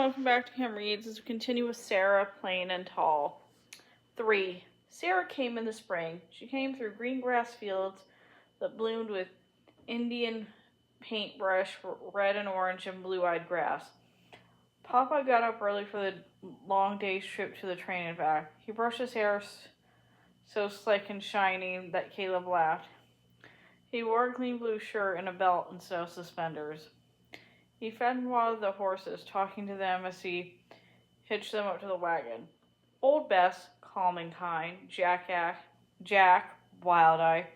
welcome back to Kim Reads as we continue with Sarah, Plain and Tall. 3. Sarah came in the spring. She came through green grass fields that bloomed with Indian paintbrush, red and orange and blue-eyed grass. Papa got up early for the long day's trip to the train and back. He brushed his hair so slick and shiny that Caleb laughed. He wore a clean blue shirt and a belt instead of suspenders. He fed and watered the horses, talking to them as he hitched them up to the wagon. Old Bess, calm and kind, Jack, wild-eyed,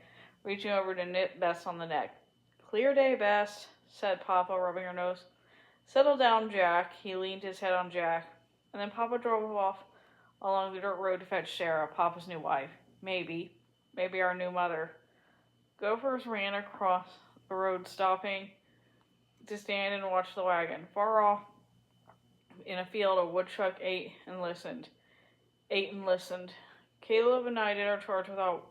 reaching over to nip Bess on the neck. "Clear day, Bess," said Papa, rubbing her nose. "Settle down, Jack." He leaned his head on Jack. And then Papa drove off along the dirt road to fetch Sarah, Papa's new wife. Maybe our new mother. Gophers ran across the road, stopping to stand and watch the wagon. Far off in a field, a woodchuck ate and listened. Caleb and I did our chores without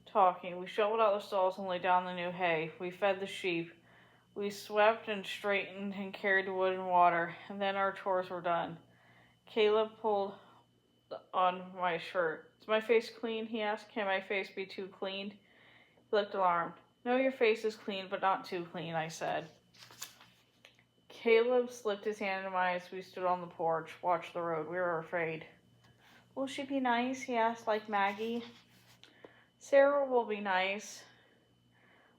talking. We shoveled out the stalls and laid down the new hay. We fed the sheep. We swept and straightened and carried the wood and water, and then our chores were done. Caleb pulled on my shirt. "Is my face clean?" he asked. "Can my face be too clean?" He looked alarmed. "No, your face is clean, but not too clean," I said. Caleb slipped his hand into mine as we stood on the porch, watched the road. We were afraid. "Will she be nice?" he asked, like Maggie. "Sarah will be nice,"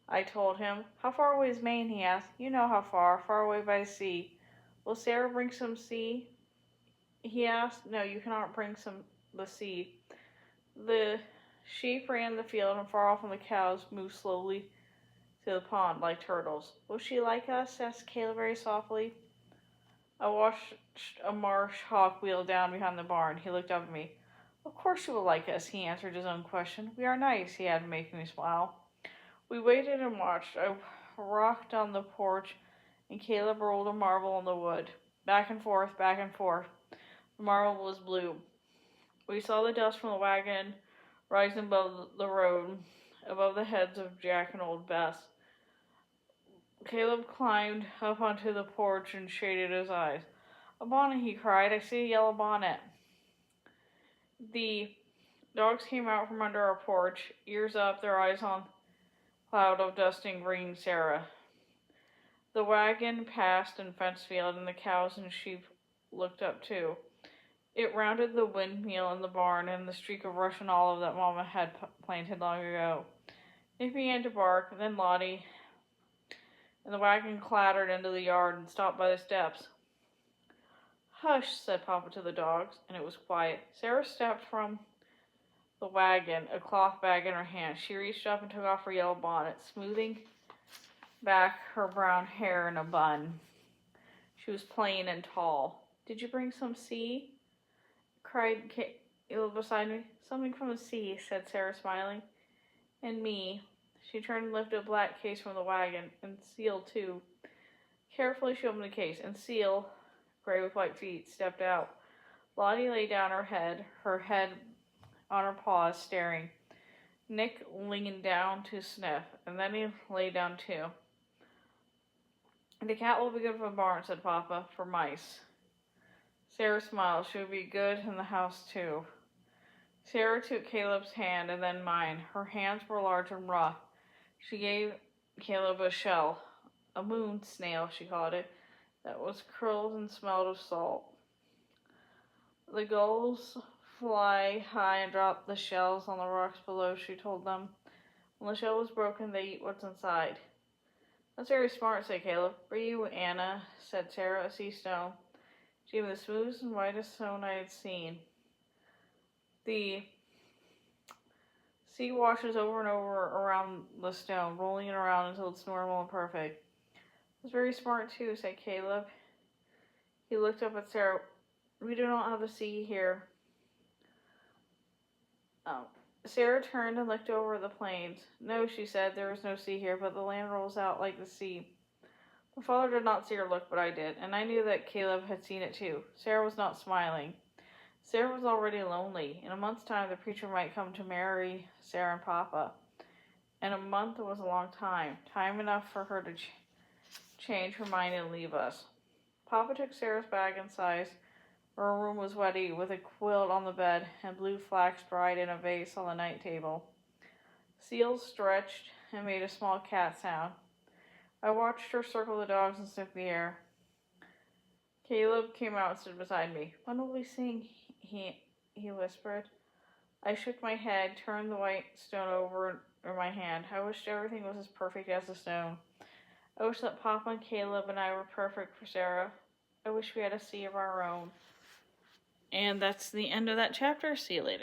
I told him. "How far away is Maine?" he asked. "You know how far away by the sea." "Will Sarah bring some sea?" he asked. "No, you cannot bring the sea." The sheep ran the field, and far off the cows moved slowly to the pond like turtles. "Will she like us?" asked Caleb very softly. I watched a marsh hawk wheel down behind the barn. He looked up at me. "Of course she will like us," he answered his own question. "We are nice," he added, making me smile. We waited and watched. I rocked on the porch, and Caleb rolled a marble on the wood. Back and forth, back and forth. The marble was blue. We saw the dust from the wagon rising above the road, above the heads of Jack and old Bess. Caleb climbed up onto the porch and shaded his eyes. "A bonnet," he cried. "I see a yellow bonnet." The dogs came out from under our porch, ears up, their eyes on a cloud of dust and green Sarah. The wagon passed in fenced field, and the cows and sheep looked up too. It rounded the windmill in the barn and the streak of Russian olive that Mama had planted long ago. It began to bark, then Lottie, and the wagon clattered into the yard and stopped by the steps. "Hush," said Papa to the dogs, and it was quiet. Sarah stepped from the wagon, a cloth bag in her hand. She reached up and took off her yellow bonnet, smoothing back her brown hair in a bun. She was plain and tall. "Did you bring some sea?" cried Caleb beside me. "Something from the sea," said Sarah, smiling. "And me." She turned and lifted a black case from the wagon, and Seal, too. Carefully she opened the case, and Seal, gray with white feet, stepped out. Lottie lay down her head on her paws, staring. Nick leaned down to sniff, and then he lay down too. "The cat will be good for the barn," said Papa, "for mice." Sarah smiled. She would be good in the house, too. Sarah took Caleb's hand and then mine. Her hands were large and rough. She gave Caleb a shell, a moon snail, she called it, that was curled and smelled of salt. "The gulls fly high and drop the shells on the rocks below," she told them. "When the shell is broken, they eat what's inside." "That's very smart," said Caleb. "For you, Anna," said Sarah, "a sea stone." She gave me the smoothest and whitest stone I had seen. The sea washes over and over around the stone, rolling it around until it's normal and perfect. "That's very smart, too," said Caleb. He looked up at Sarah. "We do not have the sea here." Sarah turned and looked over the plains. "No," she said, "there is no sea here, but the land rolls out like the sea." My father did not see her look, but I did, and I knew that Caleb had seen it too. Sarah was not smiling. Sarah was already lonely. In a month's time, the preacher might come to marry Sarah and Papa. And a month was a long time enough for her to change her mind and leave us. Papa took Sarah's bag inside. Her room was wetty, with a quilt on the bed and blue flax dried in a vase on the night table. Seals stretched and made a small cat sound. I watched her circle the dogs and sniff the air. Caleb came out and stood beside me. "When will we sing?" he whispered. I shook my head, turned the white stone over in my hand. I wished everything was as perfect as the stone. I wish that Papa and Caleb and I were perfect for Sarah. I wish we had a sea of our own. And that's the end of that chapter. See you later.